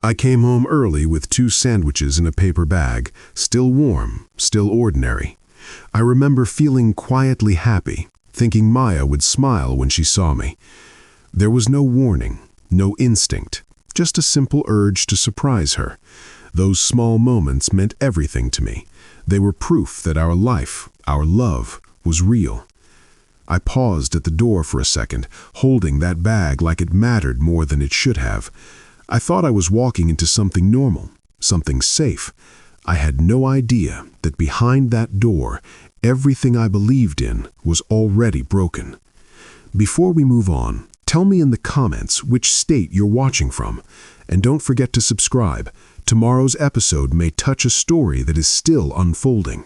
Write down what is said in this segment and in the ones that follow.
I came home early with 2 sandwiches in a paper bag, still warm, still ordinary. I remember feeling quietly happy, thinking Maya would smile when she saw me. There was no warning, no instinct, just a simple urge to surprise her. Those small moments meant everything to me. They were proof that our life, our love, was real. I paused at the door for a second, holding that bag like it mattered more than it should have. I thought I was walking into something normal, something safe. I had no idea that behind that door, everything I believed in was already broken. Before we move on, tell me in the comments which state you're watching from. And don't forget to subscribe. Tomorrow's episode may touch a story that is still unfolding.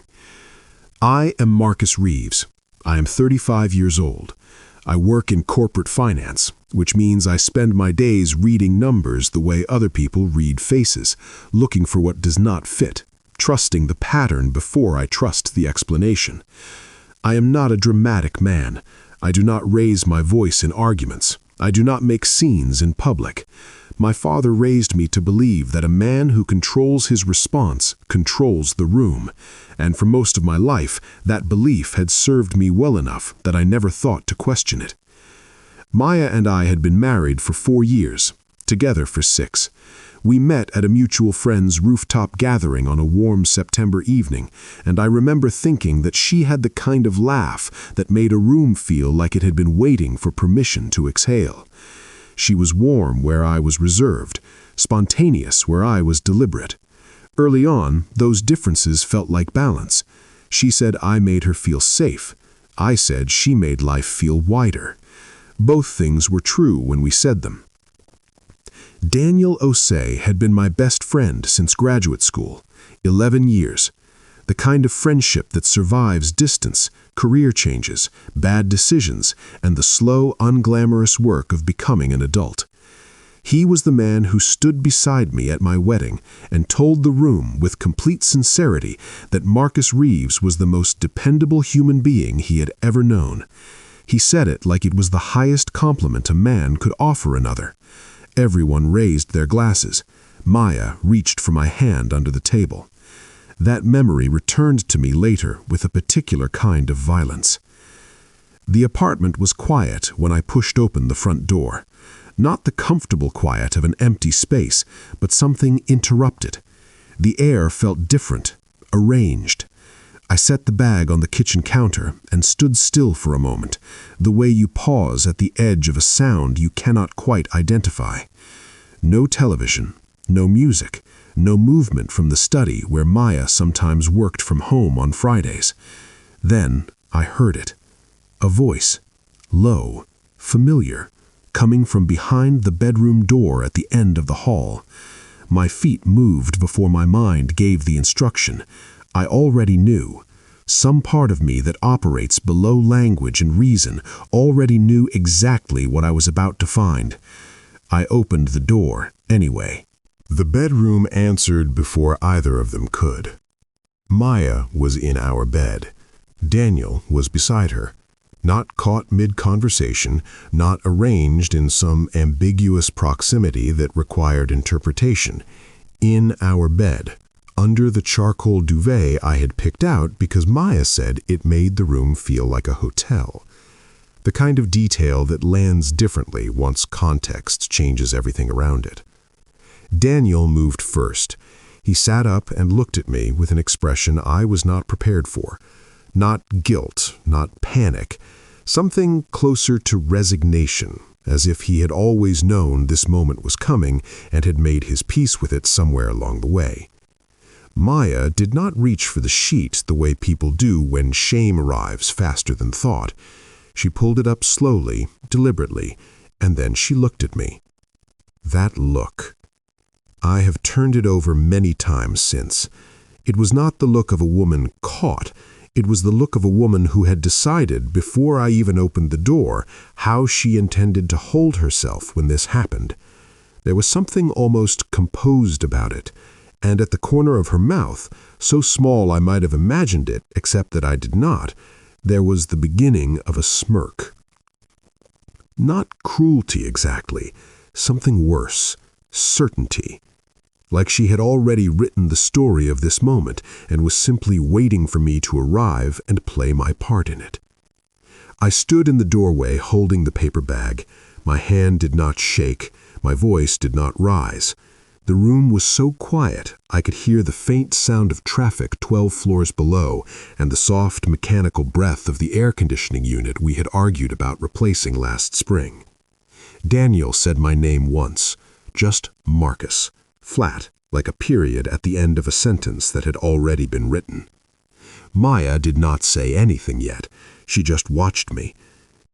I am Marcus Reeves. I am 35 years old. I work in corporate finance, which means I spend my days reading numbers the way other people read faces, looking for what does not fit, trusting the pattern before I trust the explanation. I am not a dramatic man. I do not raise my voice in arguments. I do not make scenes in public. My father raised me to believe that a man who controls his response controls the room, and for most of my life, that belief had served me well enough that I never thought to question it. Maya and I had been married for 4 years, together for 6. We met at a mutual friend's rooftop gathering on a warm September evening, and I remember thinking that she had the kind of laugh that made a room feel like it had been waiting for permission to exhale. She was warm where I was reserved, spontaneous where I was deliberate. Early on, those differences felt like balance. She said I made her feel safe. I said she made life feel wider. Both things were true when we said them. Daniel Osei had been my best friend since graduate school, 11 years. The kind of friendship that survives distance, career changes, bad decisions, and the slow, unglamorous work of becoming an adult. He was the man who stood beside me at my wedding and told the room with complete sincerity that Marcus Reeves was the most dependable human being he had ever known. He said it like it was the highest compliment a man could offer another. Everyone raised their glasses. Maya reached for my hand under the table. That memory returned to me later with a particular kind of violence. The apartment was quiet when I pushed open the front door. Not the comfortable quiet of an empty space, but something interrupted. The air felt different, arranged. I set the bag on the kitchen counter and stood still for a moment, the way you pause at the edge of a sound you cannot quite identify. No television, no music. No movement from the study where Maya sometimes worked from home on Fridays. Then I heard it. A voice, low, familiar, coming from behind the bedroom door at the end of the hall. My feet moved before my mind gave the instruction. I already knew. Some part of me that operates below language and reason already knew exactly what I was about to find. I opened the door anyway. The bedroom answered before either of them could. Maya was in our bed. Daniel was beside her, not caught mid-conversation, not arranged in some ambiguous proximity that required interpretation. In our bed, under the charcoal duvet I had picked out because Maya said it made the room feel like a hotel. The kind of detail that lands differently once context changes everything around it. Daniel moved first. He sat up and looked at me with an expression I was not prepared for. Not guilt, not panic. Something closer to resignation, as if he had always known this moment was coming and had made his peace with it somewhere along the way. Maya did not reach for the sheet the way people do when shame arrives faster than thought. She pulled it up slowly, deliberately, and then she looked at me. That look. I have turned it over many times since. It was not the look of a woman caught. It was the look of a woman who had decided, before I even opened the door, how she intended to hold herself when this happened. There was something almost composed about it, and at the corner of her mouth, so small I might have imagined it, except that I did not, there was the beginning of a smirk. Not cruelty exactly, something worse, certainty. like she had already written the story of this moment and was simply waiting for me to arrive and play my part in it. I stood in the doorway holding the paper bag. My hand did not shake, my voice did not rise. The room was so quiet I could hear the faint sound of traffic 12 floors below and the soft mechanical breath of the air conditioning unit we had argued about replacing last spring. Daniel said my name once, just Marcus, flat, like a period at the end of a sentence that had already been written. Maya did not say anything yet. She just watched me.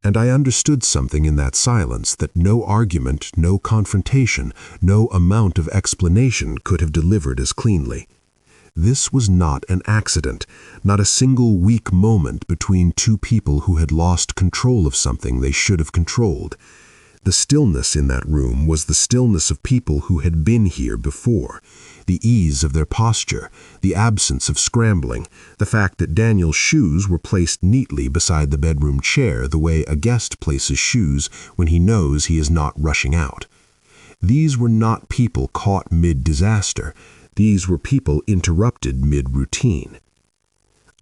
And I understood something in that silence that no argument, no confrontation, no amount of explanation could have delivered as cleanly. This was not an accident, not a single weak moment between two people who had lost control of something they should have controlled. The stillness in that room was the stillness of people who had been here before. The ease of their posture, the absence of scrambling, the fact that Daniel's shoes were placed neatly beside the bedroom chair the way a guest places shoes when he knows he is not rushing out. These were not people caught mid-disaster. These were people interrupted mid-routine.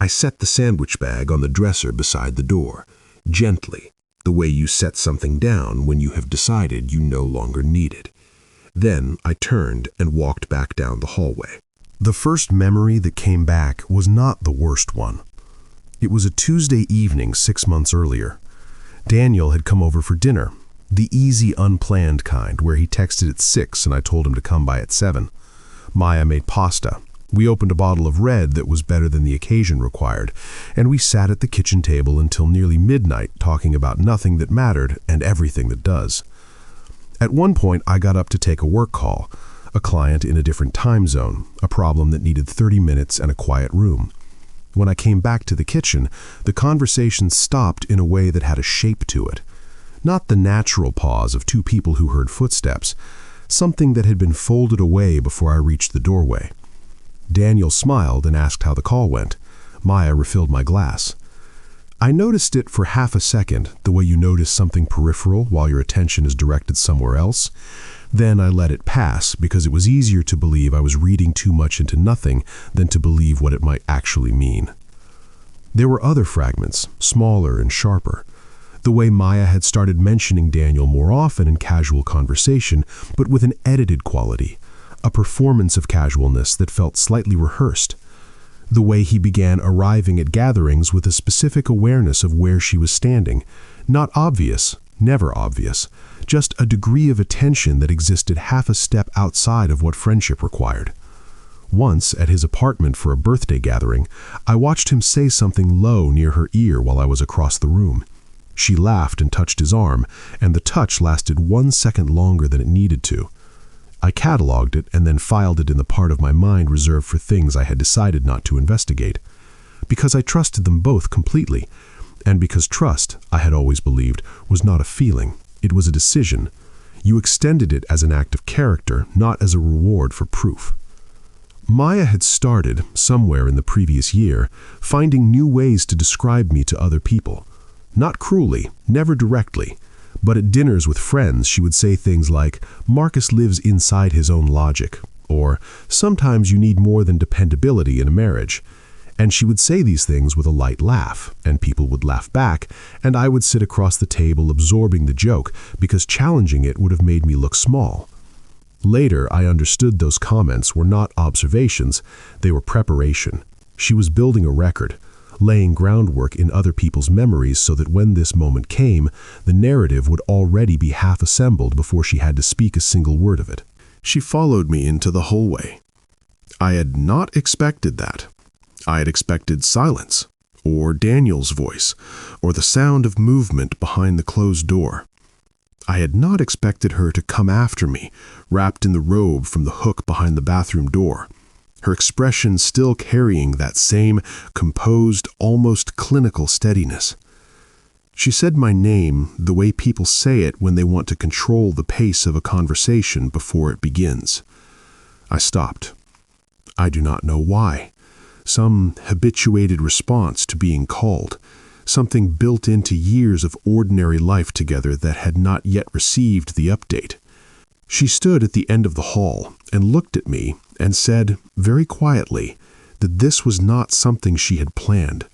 I set the sandwich bag on the dresser beside the door, gently, the way you set something down when you have decided you no longer need it. Then I turned and walked back down the hallway. The first memory that came back was not the worst one. It was a Tuesday evening 6 months earlier. Daniel had come over for dinner, the easy, unplanned kind, where he texted at 6 and I told him to come by at 7. Maya made pasta. We opened a bottle of red that was better than the occasion required, and we sat at the kitchen table until nearly midnight talking about nothing that mattered and everything that does. At one point, I got up to take a work call, a client in a different time zone, a problem that needed 30 minutes and a quiet room. When I came back to the kitchen, the conversation stopped in a way that had a shape to it. Not the natural pause of two people who heard footsteps, something that had been folded away before I reached the doorway. Daniel smiled and asked how the call went. Maya refilled my glass. I noticed it for half a second, the way you notice something peripheral while your attention is directed somewhere else. Then I let it pass because it was easier to believe I was reading too much into nothing than to believe what it might actually mean. There were other fragments, smaller and sharper. The way Maya had started mentioning Daniel more often in casual conversation, but with an edited quality, a performance of casualness that felt slightly rehearsed. The way he began arriving at gatherings with a specific awareness of where she was standing, not obvious, never obvious, just a degree of attention that existed half a step outside of what friendship required. Once, at his apartment for a birthday gathering, I watched him say something low near her ear while I was across the room. She laughed and touched his arm, and the touch lasted 1 second longer than it needed to. I cataloged it and then filed it in the part of my mind reserved for things I had decided not to investigate. Because I trusted them both completely, and because trust, I had always believed, was not a feeling, it was a decision. You extended it as an act of character, not as a reward for proof. Maya had started, somewhere in the previous year, finding new ways to describe me to other people. Not cruelly, never directly. But at dinners with friends, she would say things like, "Marcus lives inside his own logic," or "Sometimes you need more than dependability in a marriage." And she would say these things with a light laugh, and people would laugh back, and I would sit across the table absorbing the joke because challenging it would have made me look small. Later, I understood those comments were not observations, they were preparation. She was building a record, laying groundwork in other people's memories so that when this moment came, the narrative would already be half assembled before she had to speak a single word of it. She followed me into the hallway. I had not expected that. I had expected silence, or Daniel's voice, or the sound of movement behind the closed door. I had not expected her to come after me, wrapped in the robe from the hook behind the bathroom door, her expression still carrying that same composed, almost clinical steadiness. She said my name the way people say it when they want to control the pace of a conversation before it begins. I stopped. I do not know why. Some habituated response to being called, something built into years of ordinary life together that had not yet received the update. She stood at the end of the hall and looked at me and said, very quietly, that this was not something she had planned.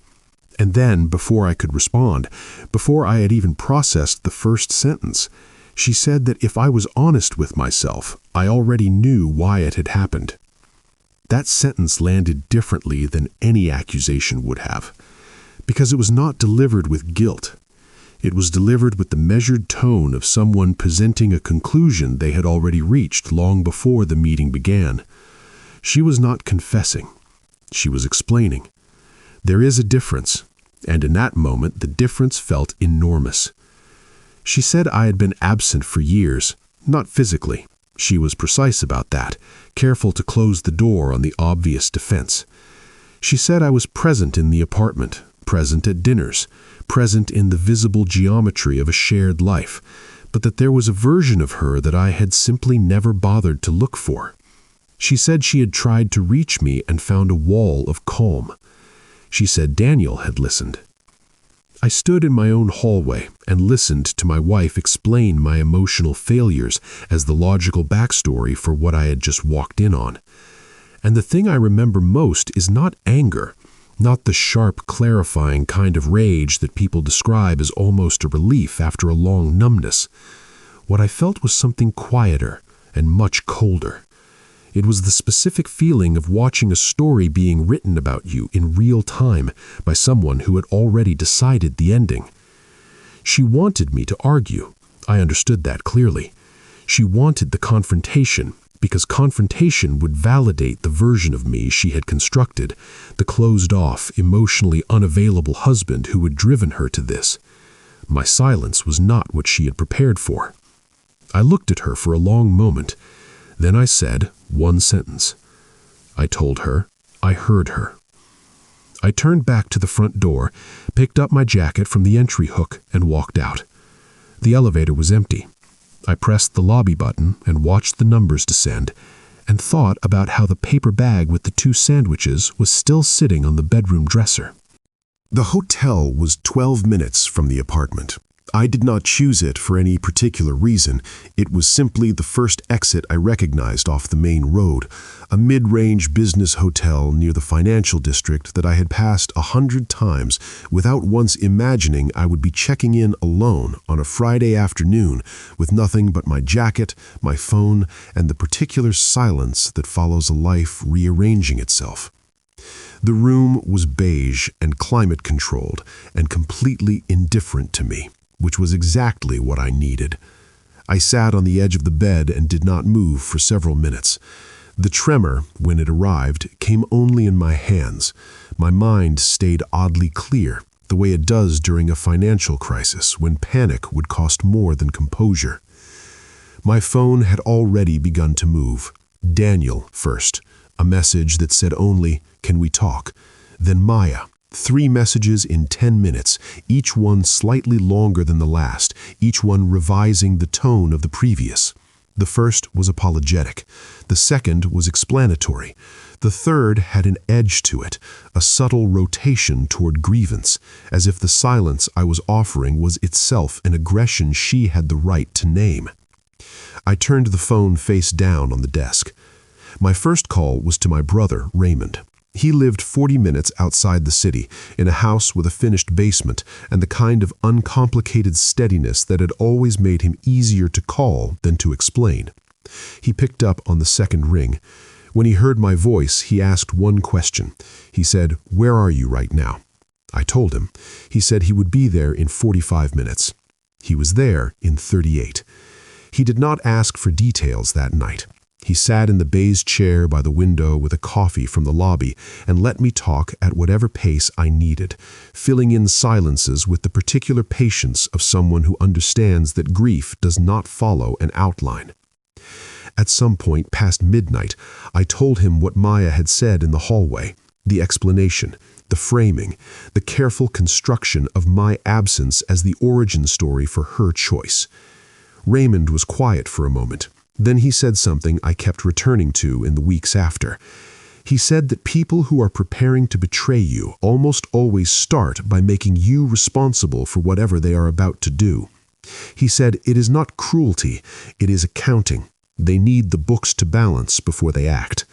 And then, before I could respond, before I had even processed the first sentence, she said that if I was honest with myself, I already knew why it had happened. That sentence landed differently than any accusation would have, because it was not delivered with guilt. It was delivered with the measured tone of someone presenting a conclusion they had already reached long before the meeting began. She was not confessing. She was explaining. There is a difference, and in that moment the difference felt enormous. She said I had been absent for years, not physically. She was precise about that, careful to close the door on the obvious defense. She said I was present in the apartment, present at dinners, present in the visible geometry of a shared life, but that there was a version of her that I had simply never bothered to look for. She said she had tried to reach me and found a wall of calm. She said Daniel had listened. I stood in my own hallway and listened to my wife explain my emotional failures as the logical backstory for what I had just walked in on. And the thing I remember most is not anger, not the sharp, clarifying kind of rage that people describe as almost a relief after a long numbness. What I felt was something quieter and much colder. It was the specific feeling of watching a story being written about you in real time by someone who had already decided the ending. She wanted me to argue. I understood that clearly. She wanted the confrontation, because confrontation would validate the version of me she had constructed, the closed-off, emotionally unavailable husband who had driven her to this. My silence was not what she had prepared for. I looked at her for a long moment. Then I said one sentence. I told her I heard her. I turned back to the front door, picked up my jacket from the entry hook, and walked out. The elevator was empty. I pressed the lobby button and watched the numbers descend, and thought about how the paper bag with the 2 sandwiches was still sitting on the bedroom dresser. The hotel was 12 minutes from the apartment. I did not choose it for any particular reason. It was simply the first exit I recognized off the main road, a mid-range business hotel near the financial district that I had passed 100 times without once imagining I would be checking in alone on a Friday afternoon with nothing but my jacket, my phone, and the particular silence that follows a life rearranging itself. The room was beige and climate-controlled and completely indifferent to me, which was exactly what I needed. I sat on the edge of the bed and did not move for several minutes. The tremor, when it arrived, came only in my hands. My mind stayed oddly clear, the way it does during a financial crisis when panic would cost more than composure. My phone had already begun to move. Daniel first, a message that said only, "Can we talk?" Then Maya. 3 messages in 10 minutes, each one slightly longer than the last, each one revising the tone of the previous. The first was apologetic. The second was explanatory. The third had an edge to it, a subtle rotation toward grievance, as if the silence I was offering was itself an aggression she had the right to name. I turned the phone face down on the desk. My first call was to my brother, Raymond. He lived 40 minutes outside the city, in a house with a finished basement and the kind of uncomplicated steadiness that had always made him easier to call than to explain. He picked up on the second ring. When he heard my voice, he asked one question. He said, "Where are you right now?" I told him. He said he would be there in 45 minutes. He was there in 38. He did not ask for details that night. He sat in the beige chair by the window with a coffee from the lobby and let me talk at whatever pace I needed, filling in silences with the particular patience of someone who understands that grief does not follow an outline. At some point past midnight, I told him what Maya had said in the hallway, the explanation, the framing, the careful construction of my absence as the origin story for her choice. Raymond was quiet for a moment. Then he said something I kept returning to in the weeks after. He said that people who are preparing to betray you almost always start by making you responsible for whatever they are about to do. He said it is not cruelty, it is accounting. They need the books to balance before they act.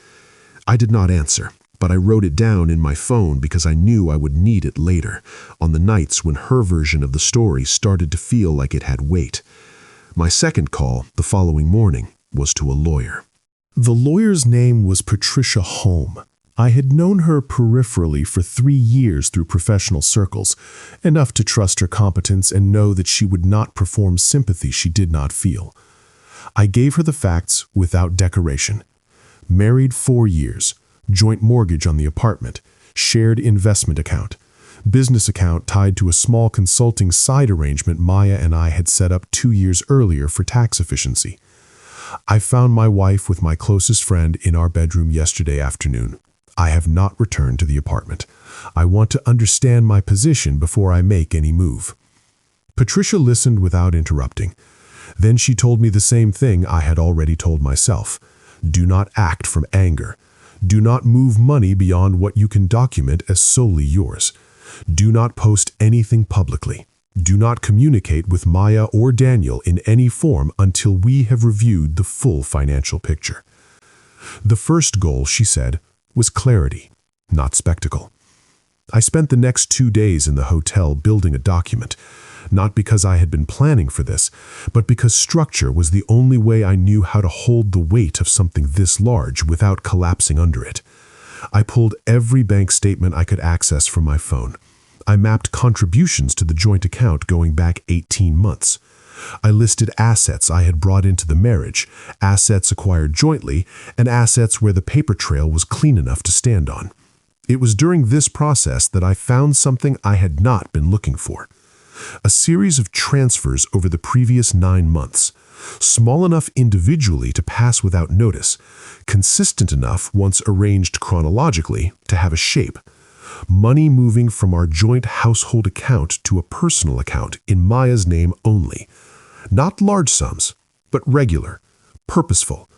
I did not answer, but I wrote it down in my phone because I knew I would need it later, on the nights when her version of the story started to feel like it had weight. My second call, the following morning, was to a lawyer. The lawyer's name was Patricia Holm. I had known her peripherally for 3 years through professional circles, enough to trust her competence and know that she would not perform sympathy she did not feel. I gave her the facts without decoration. Married 4 years, joint mortgage on the apartment, shared investment account, business account tied to a small consulting side arrangement Maya and I had set up 2 years earlier for tax efficiency. I found my wife with my closest friend in our bedroom yesterday afternoon. I have not returned to the apartment. I want to understand my position before I make any move. Patricia listened without interrupting. Then she told me the same thing I had already told myself. Do not act from anger. Do not move money beyond what you can document as solely yours. Do not post anything publicly. Do not communicate with Maya or Daniel in any form until we have reviewed the full financial picture. The first goal, she said, was clarity, not spectacle. I spent the next 2 days in the hotel building a document, not because I had been planning for this, but because structure was the only way I knew how to hold the weight of something this large without collapsing under it. I pulled every bank statement I could access from my phone. I mapped contributions to the joint account going back 18 months. I listed assets I had brought into the marriage, assets acquired jointly, and assets where the paper trail was clean enough to stand on. It was during this process that I found something I had not been looking for. A series of transfers over the previous 9 months, small enough individually to pass without notice, consistent enough once arranged chronologically to have a shape. Money moving from our joint household account to a personal account in Maya's name only. Not large sums, but regular, purposeful,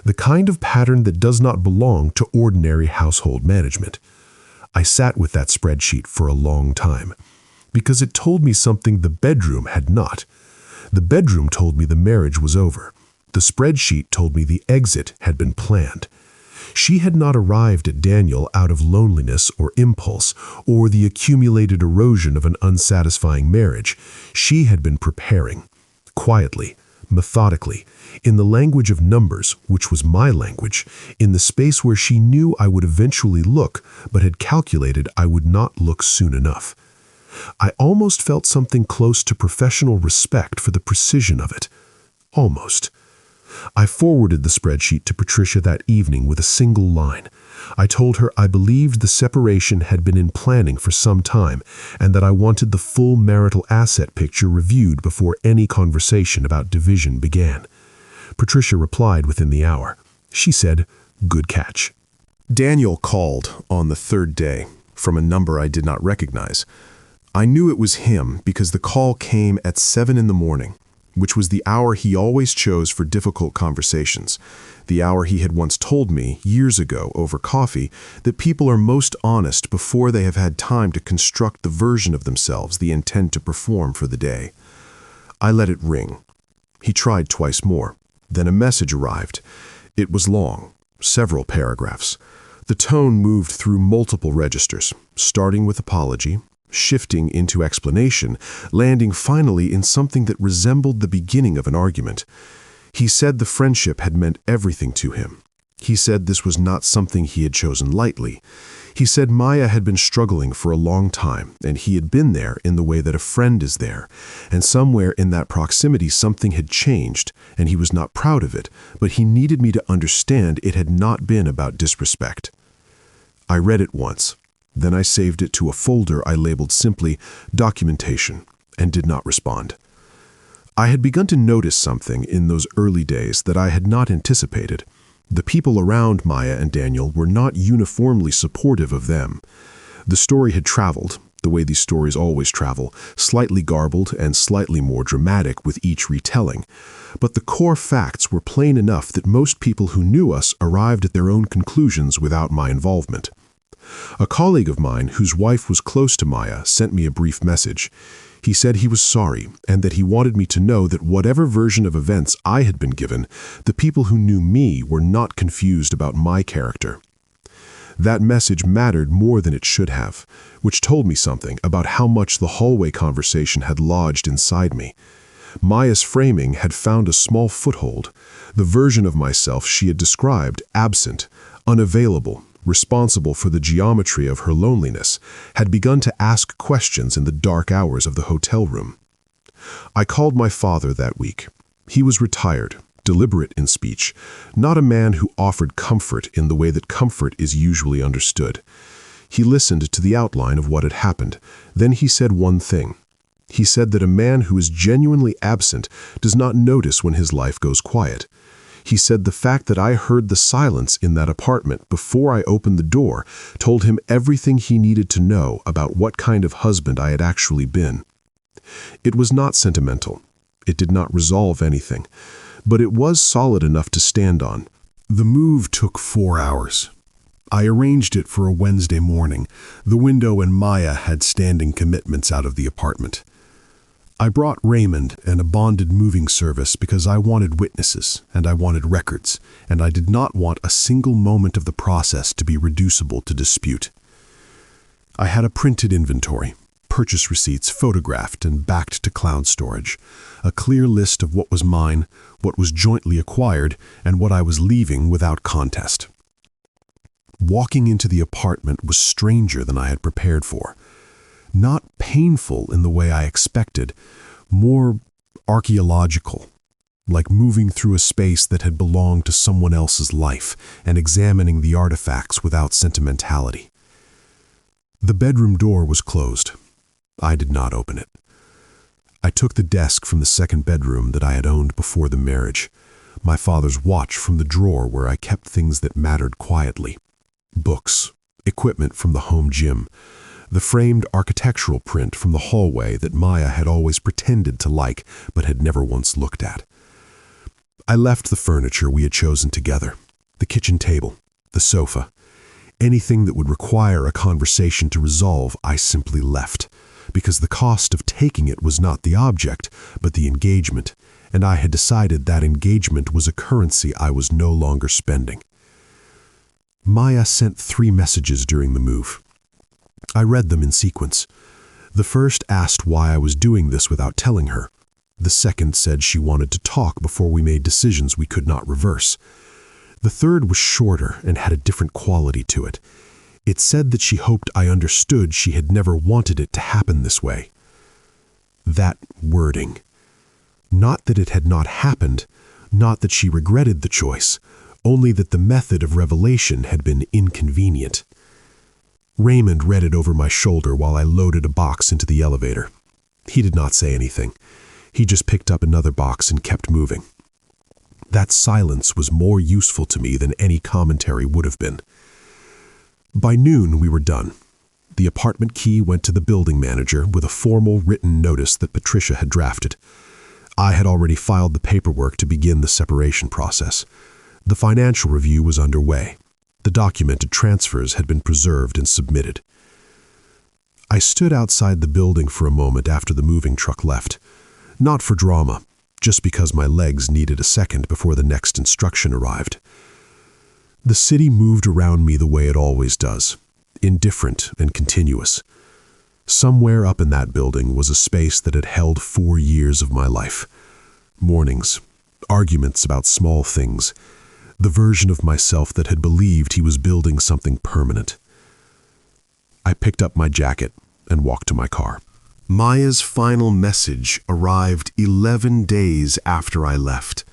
the kind of pattern that does not belong to ordinary household management. I sat with that spreadsheet for a long time, because it told me something the bedroom had not. The bedroom told me the marriage was over. The spreadsheet told me the exit had been planned. She had not arrived at Daniel out of loneliness or impulse or the accumulated erosion of an unsatisfying marriage. She had been preparing, quietly, methodically, in the language of numbers, which was my language, in the space where she knew I would eventually look, but had calculated I would not look soon enough. I almost felt something close to professional respect for the precision of it. Almost. I forwarded the spreadsheet to Patricia that evening with a single line. I told her I believed the separation had been in planning for some time and that I wanted the full marital asset picture reviewed before any conversation about division began. Patricia replied within the hour. She said, "Good catch." Daniel called on the 3rd day from a number I did not recognize. I knew it was him because the call came at 7 in the morning, which was the hour he always chose for difficult conversations, the hour he had once told me, years ago, over coffee, that people are most honest before they have had time to construct the version of themselves they intend to perform for the day. I let it ring. He tried twice more. Then a message arrived. It was long, several paragraphs. The tone moved through multiple registers, starting with apology, shifting into explanation, landing finally in something that resembled the beginning of an argument. He said the friendship had meant everything to him. He said this was not something he had chosen lightly. He said Maya had been struggling for a long time, and he had been there in the way that a friend is there, and somewhere in that proximity something had changed, and he was not proud of it, but he needed me to understand it had not been about disrespect. I read it once. Then I saved it to a folder I labeled simply documentation and did not respond. I had begun to notice something in those early days that I had not anticipated. The people around Maya and Daniel were not uniformly supportive of them. The story had traveled, the way these stories always travel, slightly garbled and slightly more dramatic with each retelling. But the core facts were plain enough that most people who knew us arrived at their own conclusions without my involvement. A colleague of mine, whose wife was close to Maya, sent me a brief message. He said he was sorry and that he wanted me to know that whatever version of events I had been given, the people who knew me were not confused about my character. That message mattered more than it should have, which told me something about how much the hallway conversation had lodged inside me. Maya's framing had found a small foothold. The version of myself she had described, absent, unavailable, responsible for the geometry of her loneliness, had begun to ask questions in the dark hours of the hotel room. I called my father that week. He was retired, deliberate in speech, not a man who offered comfort in the way that comfort is usually understood. He listened to the outline of what had happened. Then he said one thing. He said that a man who is genuinely absent does not notice when his life goes quiet. He said the fact that I heard the silence in that apartment before I opened the door told him everything he needed to know about what kind of husband I had actually been. It was not sentimental. It did not resolve anything. But it was solid enough to stand on. The move took 4 hours. I arranged it for a Wednesday morning. The window and Maya had standing commitments out of the apartment. I brought Raymond and a bonded moving service because I wanted witnesses and I wanted records, and I did not want a single moment of the process to be reducible to dispute. I had a printed inventory, purchase receipts photographed and backed to cloud storage, a clear list of what was mine, what was jointly acquired, and what I was leaving without contest. Walking into the apartment was stranger than I had prepared for. Not painful in the way I expected, more archaeological, like moving through a space that had belonged to someone else's life and examining the artifacts without sentimentality. The bedroom door was closed. I did not open it. I took the desk from the second bedroom that I had owned before the marriage, my father's watch from the drawer where I kept things that mattered quietly, books, equipment from the home gym, the framed architectural print from the hallway that Maya had always pretended to like but had never once looked at. I left the furniture we had chosen together, the kitchen table, the sofa. Anything that would require a conversation to resolve, I simply left, because the cost of taking it was not the object, but the engagement, and I had decided that engagement was a currency I was no longer spending. Maya sent 3 messages during the move. I read them in sequence. The first asked why I was doing this without telling her. The second said she wanted to talk before we made decisions we could not reverse. The third was shorter and had a different quality to it. It said that she hoped I understood she had never wanted it to happen this way. That wording. Not that it had not happened, not that she regretted the choice, only that the method of revelation had been inconvenient. Raymond read it over my shoulder while I loaded a box into the elevator. He did not say anything. He just picked up another box and kept moving. That silence was more useful to me than any commentary would have been. By noon, we were done. The apartment key went to the building manager with a formal written notice that Patricia had drafted. I had already filed the paperwork to begin the separation process. The financial review was underway. The documented transfers had been preserved and submitted. I stood outside the building for a moment after the moving truck left. Not for drama, just because my legs needed a second before the next instruction arrived. The city moved around me the way it always does, indifferent and continuous. Somewhere up in that building was a space that had held 4 years of my life. Mornings, arguments about small things, the version of myself that had believed he was building something permanent. I picked up my jacket and walked to my car. Maya's final message arrived 11 days after I left.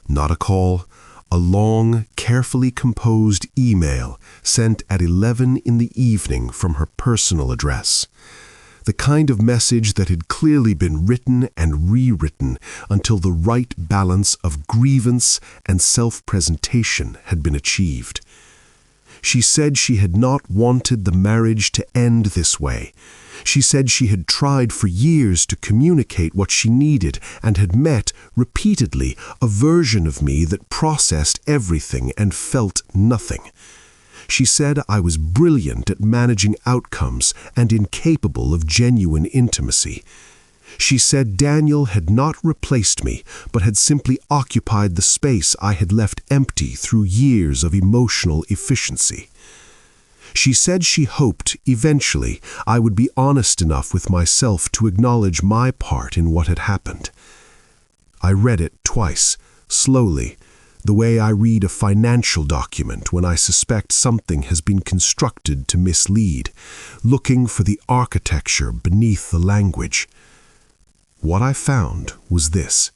Not a call, a long, carefully composed email sent at 11 in the evening from her personal address. The kind of message that had clearly been written and rewritten until the right balance of grievance and self-presentation had been achieved. She said she had not wanted the marriage to end this way. She said she had tried for years to communicate what she needed and had met, repeatedly, a version of me that processed everything and felt nothing. She said I was brilliant at managing outcomes and incapable of genuine intimacy. She said Daniel had not replaced me, but had simply occupied the space I had left empty through years of emotional efficiency. She said she hoped, eventually, I would be honest enough with myself to acknowledge my part in what had happened. I read it twice, slowly, the way I read a financial document when I suspect something has been constructed to mislead, looking for the architecture beneath the language. What I found was this.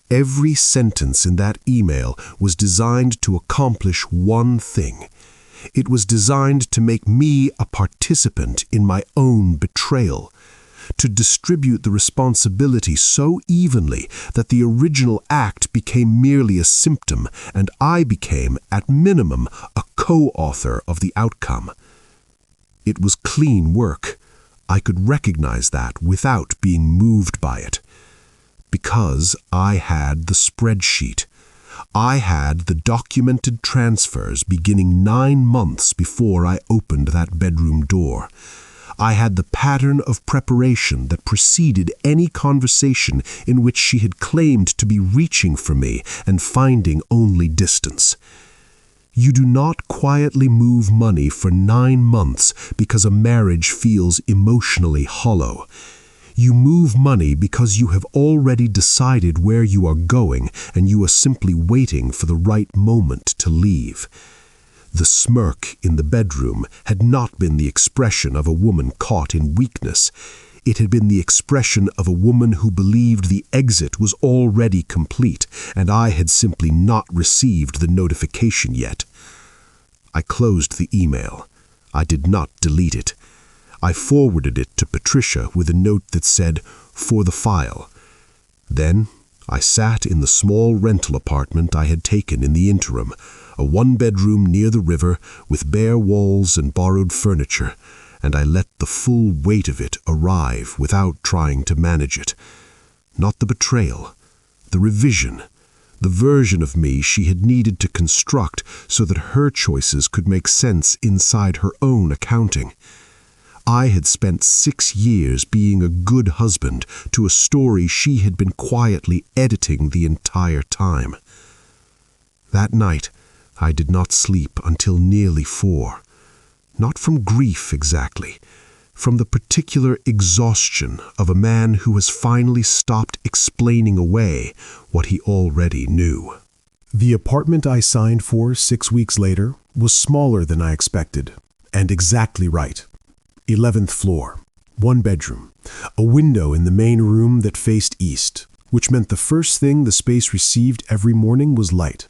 Every sentence in that email was designed to accomplish one thing. It was designed to make me a participant in my own betrayal, to distribute the responsibility so evenly that the original act became merely a symptom and I became, at minimum, a co-author of the outcome. It was clean work. I could recognize that without being moved by it. Because I had the spreadsheet. I had the documented transfers beginning 9 months before I opened that bedroom door. I had the pattern of preparation that preceded any conversation in which she had claimed to be reaching for me and finding only distance. You do not quietly move money for 9 months because a marriage feels emotionally hollow. You move money because you have already decided where you are going and you are simply waiting for the right moment to leave. The smirk in the bedroom had not been the expression of a woman caught in weakness. It had been the expression of a woman who believed the exit was already complete and I had simply not received the notification yet. I closed the email. I did not delete it. I forwarded it to Patricia with a note that said, "For the file." Then I sat in the small rental apartment I had taken in the interim, a 1-bedroom near the river with bare walls and borrowed furniture, and I let the full weight of it arrive without trying to manage it. Not the betrayal, the revision, the version of me she had needed to construct so that her choices could make sense inside her own accounting. I had spent 6 years being a good husband to a story she had been quietly editing the entire time. That night, I did not sleep until nearly 4. Not from grief exactly, from the particular exhaustion of a man who has finally stopped explaining away what he already knew. The apartment I signed for 6 weeks later was smaller than I expected, and exactly right. 11th floor, 1 bedroom, a window in the main room that faced east, which meant the first thing the space received every morning was light.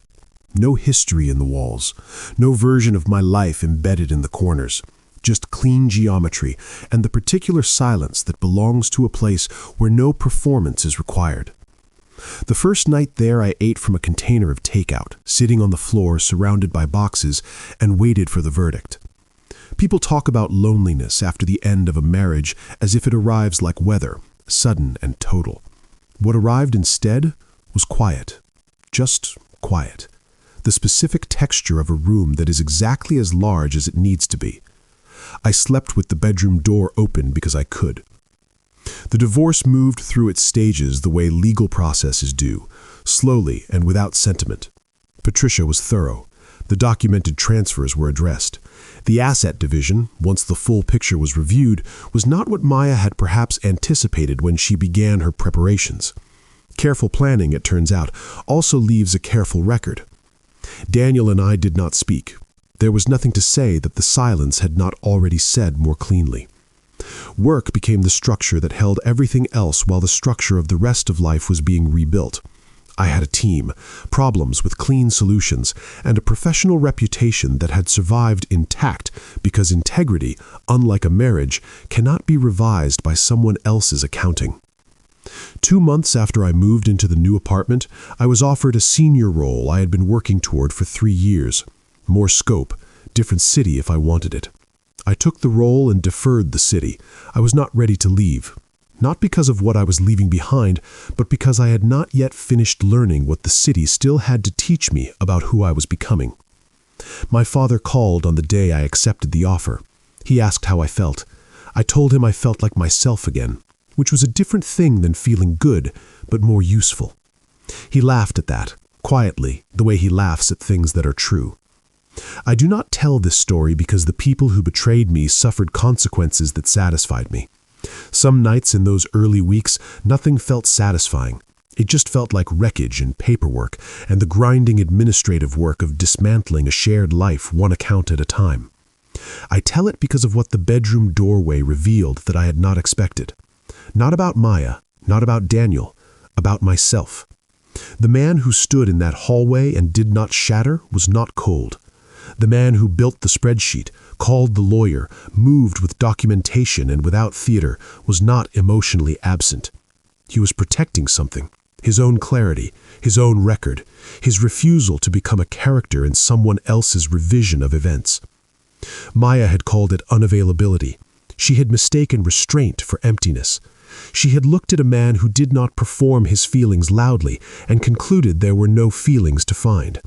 No history in the walls, no version of my life embedded in the corners, just clean geometry and the particular silence that belongs to a place where no performance is required. The first night there I ate from a container of takeout, sitting on the floor surrounded by boxes, and waited for the verdict. People talk about loneliness after the end of a marriage as if it arrives like weather, sudden and total. What arrived instead was quiet. Just quiet. The specific texture of a room that is exactly as large as it needs to be. I slept with the bedroom door open because I could. The divorce moved through its stages the way legal processes do, slowly and without sentiment. Patricia was thorough. The documented transfers were addressed. The asset division, once the full picture was reviewed, was not what Maya had perhaps anticipated when she began her preparations. Careful planning, it turns out, also leaves a careful record. Daniel and I did not speak. There was nothing to say that the silence had not already said more cleanly. Work became the structure that held everything else while the structure of the rest of life was being rebuilt. I had a team, problems with clean solutions, and a professional reputation that had survived intact because integrity, unlike a marriage, cannot be revised by someone else's accounting. 2 months after I moved into the new apartment, I was offered a senior role I had been working toward for 3 years. More scope, different city if I wanted it. I took the role and deferred the city. I was not ready to leave. Not because of what I was leaving behind, but because I had not yet finished learning what the city still had to teach me about who I was becoming. My father called on the day I accepted the offer. He asked how I felt. I told him I felt like myself again. which was a different thing than feeling good, but more useful. He laughed at that, quietly, the way he laughs at things that are true. I do not tell this story because the people who betrayed me suffered consequences that satisfied me. Some nights in those early weeks, nothing felt satisfying. It just felt like wreckage and paperwork and the grinding administrative work of dismantling a shared life one account at a time. I tell it because of what the bedroom doorway revealed that I had not expected. Not about Maya, not about Daniel, about myself. The man who stood in that hallway and did not shatter was not cold. The man who built the spreadsheet, called the lawyer, moved with documentation and without theater, was not emotionally absent. He was protecting something, his own clarity, his own record, his refusal to become a character in someone else's revision of events. Maya had called it unavailability. She had mistaken restraint for emptiness. She had looked at a man who did not perform his feelings loudly and concluded there were no feelings to find.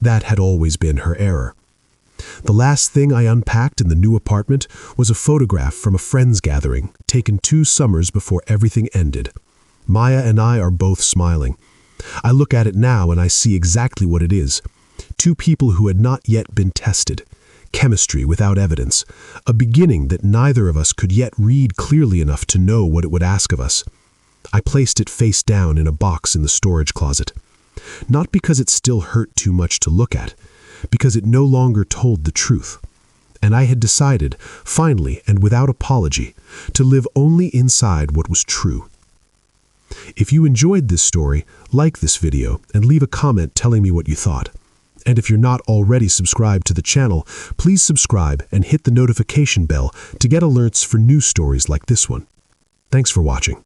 That had always been her error. The last thing I unpacked in the new apartment was a photograph from a friends gathering taken 2 summers before everything ended. Maya and I are both smiling. I look at it now and I see exactly what it is. 2 people who had not yet been tested. Chemistry without evidence. A beginning that neither of us could yet read clearly enough to know what it would ask of us. I placed it face down in a box in the storage closet. Not because it still hurt too much to look at, because it no longer told the truth. And I had decided, finally and without apology, to live only inside what was true. If you enjoyed this story, like this video and leave a comment telling me what you thought. And if you're not already subscribed to the channel, please subscribe and hit the notification bell to get alerts for new stories like this one. Thanks for watching.